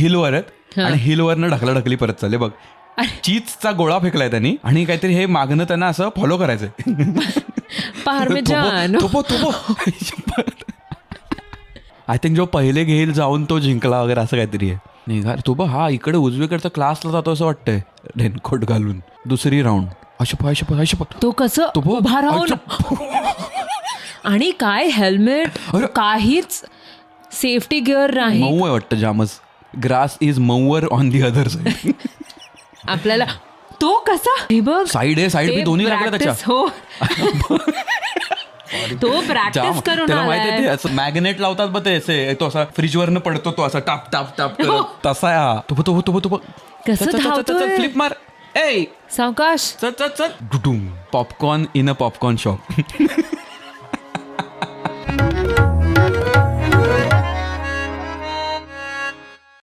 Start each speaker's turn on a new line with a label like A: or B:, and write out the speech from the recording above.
A: हिलवर आहेत आणि हिलवरनं ढकली परत चालले बघ. चीजचा गोळा फेकलाय त्यांनी आणि काहीतरी हे मागणं त्यांना असं फॉलो करायचंय.
B: पार्मेजान.
A: आय थिंक जो पहिले घेईल जाऊन तो जिंकला वगैरे असं काहीतरी आहे. निघा तो बघ, हा इकडे उजवीकडचा क्लासला जातो असं वाटतंय रेनकोट घालून. दुसरी राऊंड अशपथ
B: तो कसं उभा राहून आणि काय हेल्मेट काहीच सेफ्टी गिअर नाही.
A: मऊ आहे वाटतं जामच. ग्रास इज मऊवर ऑन दी अदर साईड.
B: आपल्याला तो कसा हे बघ
A: साईड आहे साईड बी दोन्ही लागलं त्याच्या.
B: हो तो प्रॅक्टिस करून
A: त्याला माहिती
B: आलाय.
A: आहे ते असं मॅग्नेट लावतात बघ ते असे, तो असा फ्रीजवरनं पडतो तो असा टाप टाप टाप करत. तसा आहे हा. तो
B: कसं धावतोय.
A: फ्लिप मार ए
B: सावकाश.
A: चल popcorn in a popcorn shop.